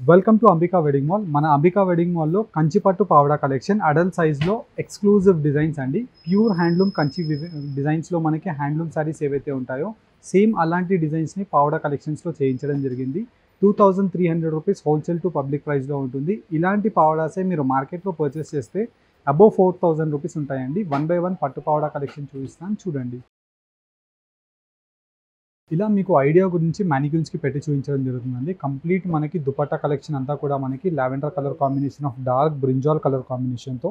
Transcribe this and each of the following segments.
Welcome to Ambika wedding mall. మన Ambika wedding మాల్లో కంచిపట్టు pavada collection adult సైజ్లో ఎక్స్క్లూజివ్ డిజైన్స్ అండి. ప్యూర్ హ్యాండ్లూమ్ కంచి డిజైన్స్లో మనకి హ్యాండ్లూమ్ సారీస్ ఏవైతే ఉంటాయో సేమ్ అలాంటి డిజైన్స్ని పావడా కలెక్షన్స్లో చేయించడం జరిగింది. 2300 రూపీస్ హోల్సేల్ టు పబ్లిక్ ప్రైస్లో ఉంటుంది. ఇలాంటి పావడాసే మీరు మార్కెట్లో పర్చేస్ చేస్తే అబోవ్ 4000 రూపీస్ ఉంటాయండి. 1 by 1 పట్టు పావడా కలెక్షన్ చూపిస్తాను చూడండి. ఇలా మీకు ఐడియా గురించి మ్యానిక్యూన్స్కి పెట్టి చూపించడం జరుగుతుందండి. కంప్లీట్ మనకి దుపట్టా కలెక్షన్ అంతా కూడా మనకి lavender colour combination of dark brinjal colour కాంబినేషన్తో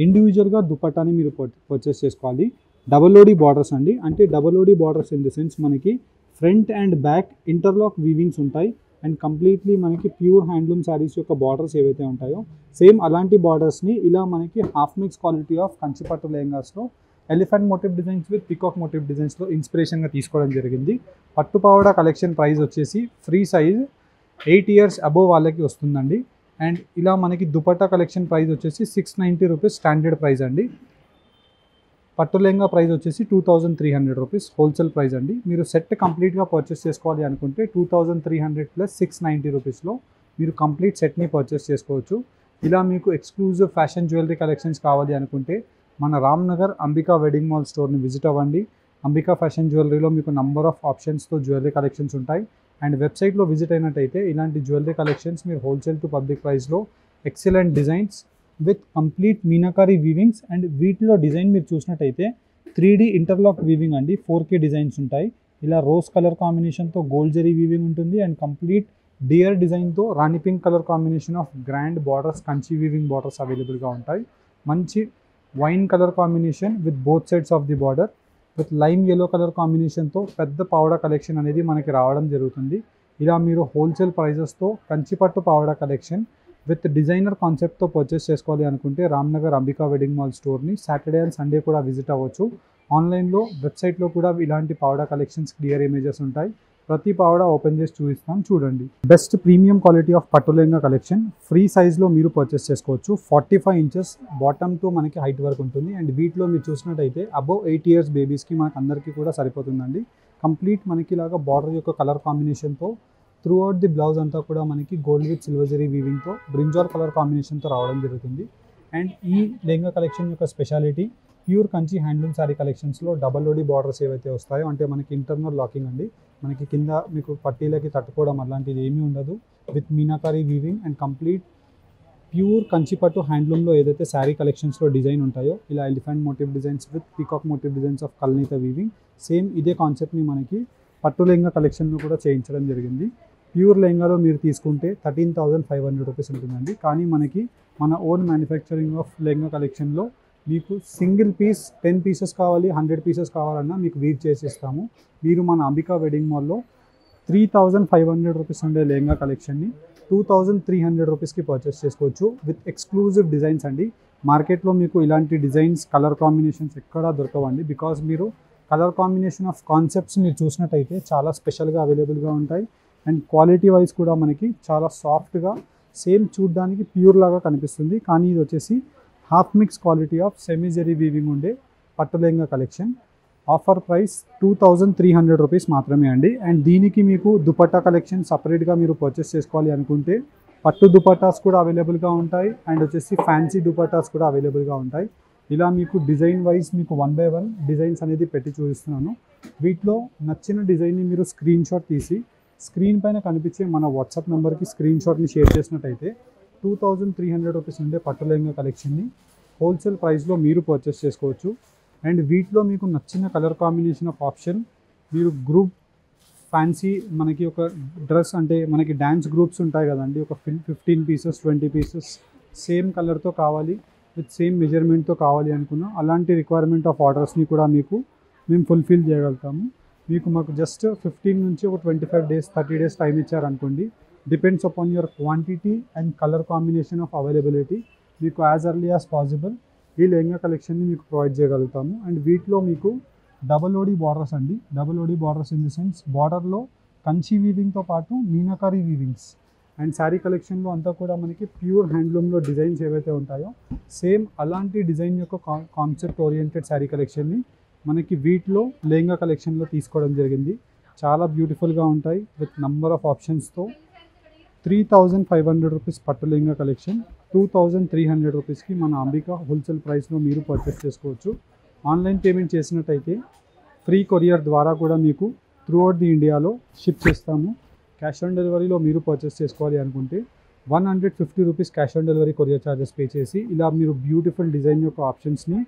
ఇండివిజువల్గా దుపట్టాని మీరు పర్చేస్ చేసుకోవాలి. డబల్ ఓడి బార్డర్స్ అండి. అంటే double OD borders in the sense మనకి front and back interlock weavings ఉంటాయి. అండ్ కంప్లీట్లీ మనకి ప్యూర్ హ్యాండ్లూమ్ శారీస్ యొక్క బార్డర్స్ ఏవైతే ఉంటాయో సేమ్ అలాంటి బార్డర్స్ని ఇలా మనకి half mix quality of Kanchipattu లెహంగాస్లో elephant motif designs with peacock motif డిజైన్స్లో ఇన్స్పిరేషన్గా తీసుకోవడం జరిగింది. పట్టు పావడా కలెక్షన్ ప్రైస్ వచ్చేసి ఫ్రీ సైజ్ 8 years అబోవ్ వాళ్ళకి వస్తుందండి. అండ్ ఇలా మనకి దుపట్టా కలెక్షన్ ప్రైస్ వచ్చేసి 690 రూపీస్ స్టాండర్డ్ ప్రైస్ అండి. పట్టు లెహంగా ప్రైస్ వచ్చేసి 2300 రూపీస్ హోల్సేల్ ప్రైస్ అండి. మీరు సెట్ కంప్లీట్గా పర్చేస్ చేసుకోవాలి అనుకుంటే 2300 ప్లస్ 690 రూపీస్లో మీరు కంప్లీట్ సెట్ని పర్చేస్ చేసుకోవచ్చు. ఇలా మీకు ఎక్స్క్లూజివ్ ఫ్యాషన్ జ్యువెలరీ కలెక్షన్స్ కావాలి అనుకుంటే మన రామ్నగర్ అంబికా వెడ్డింగ్ మాల్ స్టోర్ని విజిట్ అవ్వండి. అంబికా ఫ్యాషన్ జ్యువెలరీలో మీకు నంబర్ ఆఫ్ ఆప్షన్స్తో జ్యువెలరీ కలెక్షన్స్ ఉంటాయి. అండ్ వెబ్సైట్లో విజిట్ అయినట్టయితే ఇలాంటి జ్యువెలరీ కలెక్షన్స్ మీరు హోల్సేల్ టు పబ్లిక్ ప్రైస్లో excellent designs with complete meenakari weavings and వీటిలో డిజైన్ మీరు చూసినట్టయితే 3D ఇంటర్లాక్ వీవింగ్ అండి. 4K డిజైన్స్ ఉంటాయి. ఇలా రోజ్ కలర్ కాంబినేషన్తో గోల్డ్ జరీ వీవింగ్ ఉంటుంది. అండ్ కంప్లీట్ డియర్ డిజైన్తో Rani pink colour combination of grand borders Kanchi weaving borders అవైలబుల్గా ఉంటాయి. మంచి wine colour combination with both sides of the border with lime yellow colour కాంబినేషన్తో పెద్ద పావడా కలెక్షన్ అనేది మనకి రావడం జరుగుతుంది. ఇలా మీరు హోల్సేల్ ప్రైజెస్తో Kanchipattu pavada collection with designer కాన్సెప్ట్తో పర్చేస్ చేసుకోవాలి అనుకుంటే రామ్నగర్ అంబికా వెడ్డింగ్ మాల్ స్టోర్ని సాటర్డే అండ్ సండే కూడా విజిట్ అవ్వచ్చు. ఆన్లైన్లో వెబ్సైట్లో కూడా ఇలాంటి పావడా కలెక్షన్స్ క్లియర్ ఇమేజెస్ ఉంటాయి. ప్రతి పావడా ఓపెన్ చేసి చూపిస్తాం చూడండి. బెస్ట్ ప్రీమియం క్వాలిటీ ఆఫ్ పట్టు లెహంగా కలెక్షన్ ఫ్రీ సైజ్లో మీరు పర్చేస్ చేసుకోవచ్చు. 45 inches బాటమ్ టు మనకి హైట్ వరకు ఉంటుంది. అండ్ వీటిలో మీరు చూసినట్టయితే అబోవ్ 8 years బేబీస్కి మనకు అందరికీ కూడా సరిపోతుందండి. కంప్లీట్ మనకి ఇలాగా బార్డర్ యొక్క కలర్ కాంబినేషన్తో త్రూ అవుట్ ది బ్లౌజ్ అంతా కూడా మనకి గోల్డ్ విత్ సిల్వర్ జరీ వీవింగ్తో బ్రింజాల్ కలర్ కాంబినేషన్తో రావడం జరుగుతుంది. అండ్ ఈ లెహంగా కలెక్షన్ యొక్క speciality pure Kanchi handloom sari కలెక్షన్స్లో డబల్ ఓడి బార్డర్స్ ఏవైతే వస్తాయో అంటే మనకి ఇంటర్నల్ లాకింగ్ అండి. మనకి కింద మీకు పట్టీలకి తట్టుకోవడం అలాంటిది ఏమీ ఉండదు. With meenakari weaving and complete pure కంచిపట్టు హ్యాండ్లూమ్లో ఏదైతే శారీ కలెక్షన్స్లో డిజైన్ ఉంటాయో ఇలా elephant motif designs with peacock motif designs of కల్నీత వీవింగ్ సేమ్ ఇదే కాన్సెప్ట్ని మనకి పట్టు లెహంగా కలెక్షన్లో కూడా చేయించడం జరిగింది. ప్యూర్ లెహంగాలో మీరు తీసుకుంటే 13,500 రూపీస్ ఉంటుందండి. కానీ మనకి మన ఓన్ మ్యానుఫ్యాక్చరింగ్ ఆఫ్ లెహంగా కలెక్షన్లో మీకు సింగిల్ పీస్ 10 pieces కావాలి 100 pieces కావాలన్నా మీకు వీవ్ చేసిస్తాము. మీరు మన అంబికా వెడ్డింగ్ మాల్లో 3,500 రూపీస్ ఉండే లెహంగా కలెక్షన్ని 2,300 రూపీస్కి పర్చేస్ చేసుకోవచ్చు విత్ ఎక్స్క్లూజివ్ డిజైన్స్ అండి. మార్కెట్లో మీకు ఇలాంటి డిజైన్స్ కలర్ కాంబినేషన్స్ ఎక్కడా దొరకవండి. బికాజ్ మీరు కలర్ కాంబినేషన్ ఆఫ్ కాన్సెప్ట్స్ మీరు చూసినట్టయితే చాలా స్పెషల్గా అవైలబుల్గా ఉంటాయి. అండ్ క్వాలిటీ వైజ్ కూడా మనకి చాలా సాఫ్ట్గా సేమ్ చూడడానికి ప్యూర్ లాగా కనిపిస్తుంది. కానీ ఇది వచ్చేసి half mix quality of semi zari weaving ఉండే పట్టు lehenga collection. Offer price 2,300 rupees మాత్రమే అండి. అండ్ దీనికి మీకు దుపట్టా కలెక్షన్ సపరేట్గా మీరు పర్చేస్ చేసుకోవాలి అనుకుంటే పట్టు దుపట్టాస్ కూడా అవైలబుల్గా ఉంటాయి. అండ్ వచ్చేసి ఫ్యాన్సీ దుపట్టాస్ కూడా అవైలబుల్గా ఉంటాయి. ఇలా మీకు డిజైన్ వైజ్ మీకు 1 by 1 డిజైన్స్ అనేది పెట్టి చూపిస్తున్నాను. వీటిలో నచ్చిన డిజైన్ని మీరు స్క్రీన్ షాట్ తీసి స్క్రీన్ పైన కనిపించే మన వాట్సాప్ నెంబర్కి స్క్రీన్ షాట్ని షేర్ చేసినట్టయితే 2,300 రూపీస్ ఉండే పట్టు లెహంగా కలెక్షన్ని హోల్సేల్ ప్రైస్లో మీరు పర్చేస్ చేసుకోవచ్చు. అండ్ వీటిలో మీకు నచ్చిన కలర్ కాంబినేషన్ ఆఫ్ ఆప్షన్ మీరు గ్రూప్ ఫ్యాన్సీ మనకి ఒక డ్రెస్ అంటే మనకి డ్యాన్స్ గ్రూప్స్ ఉంటాయి కదండి. ఒక 15 pieces 20 pieces సేమ్ కలర్తో కావాలి విత్ సేమ్ మెజర్మెంట్తో కావాలి అనుకున్నా అలాంటి రిక్వైర్మెంట్ ఆఫ్ ఆర్డర్స్ని కూడా మేము ఫుల్ఫిల్ చేయగలుగుతాము. మీకు మాకు జస్ట్ 15 నుంచి ఒక 25 days 30 days టైం ఇచ్చారనుకోండి. Depends upon your quantity and colour combination of availability మీకు యాజ్ ఎర్లీ యాజ్ పాసిబుల్ ఈ లెహంగా కలెక్షన్ని మీకు ప్రొవైడ్ చేయగలుగుతాము. అండ్ వీటిలో మీకు డబల్ ఓడి బార్డర్స్ అండి. Double OD borders in the sense బార్డర్లో కంచి వీవింగ్తో పాటు మీనాకారీ వీవింగ్స్ అండ్ శారీ కలెక్షన్లో అంతా కూడా మనకి ప్యూర్ హ్యాండ్లూమ్లో డిజైన్స్ ఏవైతే ఉంటాయో సేమ్ అలాంటి డిజైన్ యొక్క కాన్సెప్ట్ ఓరియంటెడ్ శారీ కలెక్షన్ని మనకి వీటిలో లెహంగా కలెక్షన్లో తీసుకోవడం జరిగింది. చాలా బ్యూటిఫుల్గా ఉంటాయి విత్ నంబర్ ఆఫ్ ఆప్షన్స్తో 3,500 రూపీస్ పట్టు లెహంగా కలెక్షన్ 2,300 రూపీస్కి మన అంబికా హోల్సేల్ ప్రైస్లో మీరు పర్చేస్ చేసుకోవచ్చు. ఆన్లైన్ పేమెంట్ చేసినట్టయితే ఫ్రీ కొరియర్ ద్వారా కూడా మీకు త్రూఅవుట్ ది ఇండియాలో షిప్ చేస్తాము. క్యాష్ ఆన్ డెలివరీలో మీరు పర్చేస్ చేసుకోవాలి అనుకుంటే 150 rupees cash on delivery courier charges pay చేసి ఇలా మీరు బ్యూటిఫుల్ డిజైన్ యొక్క ఆప్షన్స్ని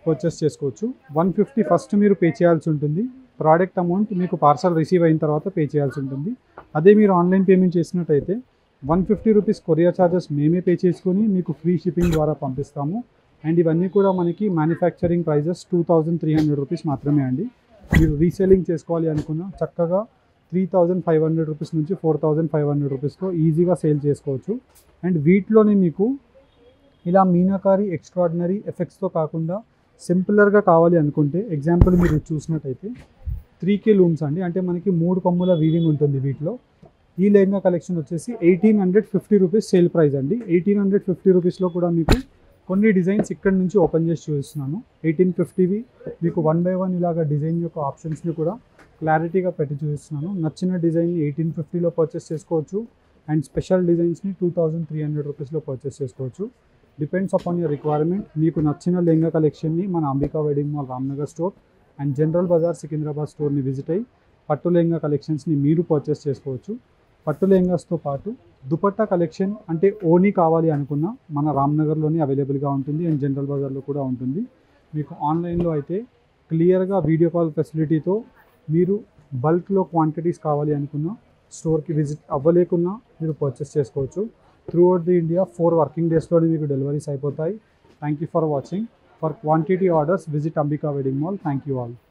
పర్చేస్ చేసుకోవచ్చు. 150 ఫస్ట్ మీరు పే చేయాల్సి ఉంటుంది. ప్రోడక్ట్ అమౌంట్ మీకు పార్సల్ రిసీవ్ అయిన తర్వాత పే చేయాల్సి ఉంటుంది. అదే మీరు ఆన్లైన్ పేమెంట్ చేసినట్టయితే 150 రూపీస్ కొరియర్ ఛార్జెస్ మేమే పే చేసుకొని మీకు ఫ్రీ షిప్పింగ్ ద్వారా పంపిస్తాము. అండ్ ఇవన్నీ కూడా మనకి మ్యానుఫ్యాక్చరింగ్ ప్రైజెస్ 2,300 రూపీస్ మాత్రమే అండి. మీరు రీసేలింగ్ చేసుకోవాలి అనుకున్న చక్కగా 3,500 రూపీస్ నుంచి 4,500 రూపీస్తో ఈజీగా సేల్ చేసుకోవచ్చు. అండ్ వీటిలోనే మీకు ఇలా మీనాకారి ఎక్స్ట్రాడినరీ ఎఫెక్ట్స్తో కాకుండా సింపులర్గా కావాలి అనుకుంటే ఎగ్జాంపుల్ మీరు చూసినట్టయితే 3K లూమ్స్ అండి, అంటే మనకి 3 కొమ్ముల వీవింగ్ ఉంటుంది వీటిలో. ఈ లెహంగా కలెక్షన్ వచ్చేసి 1,850 రూపీస్ సేల్ ప్రైస్ అండి. 1,850 రూపీస్లో కూడా మీకు కొన్ని డిజైన్స్ ఇక్కడ నుంచి ఓపెన్ చేసి చూపిస్తున్నాను. 1850వి మీకు 1 by 1 ఇలాగ డిజైన్ యొక్క ఆప్షన్స్ని కూడా క్లారిటీగా పెట్టి చూపిస్తున్నాను. నచ్చిన డిజైన్ని 1850లో పర్చేస్ చేసుకోవచ్చు అండ్ స్పెషల్ డిజైన్స్ని 2,300 రూపీస్లో పర్చేస్ చేసుకోవచ్చు. Depends upon your requirement. మీకు నచ్చిన లెహంగా కలెక్షన్ని మన Ambika wedding mall Ramnagar store and General Bazaar Secunderabad స్టోర్ని విజిట్ అయ్యి పట్టు లెహంగా కలెక్షన్స్ని మీరు పర్చేస్ చేసుకోవచ్చు. పట్టు లెహంగాస్తో పాటు దుపట్టా కలెక్షన్ అంటే ఓనీ కావాలి అనుకున్న మన రామ్నగర్లోనే అవైలబుల్గా ఉంటుంది అండ్ జనరల్ బజార్లో కూడా ఉంటుంది. మీకు ఆన్లైన్లో అయితే క్లియర్గా వీడియో కాల్ ఫెసిలిటీతో మీరు బల్క్లో క్వాంటిటీస్ కావాలి అనుకున్న స్టోర్కి విజిట్ అవ్వలేకున్నా మీరు పర్చేస్ చేసుకోవచ్చు. త్రూఅవుట్ ది ఇండియా 4 వర్కింగ్ డేస్లోనే మీకు డెలివరీస్ అయిపోతాయి. Thank you for watching. For quantity orders visit Ambika wedding mall. Thank you all.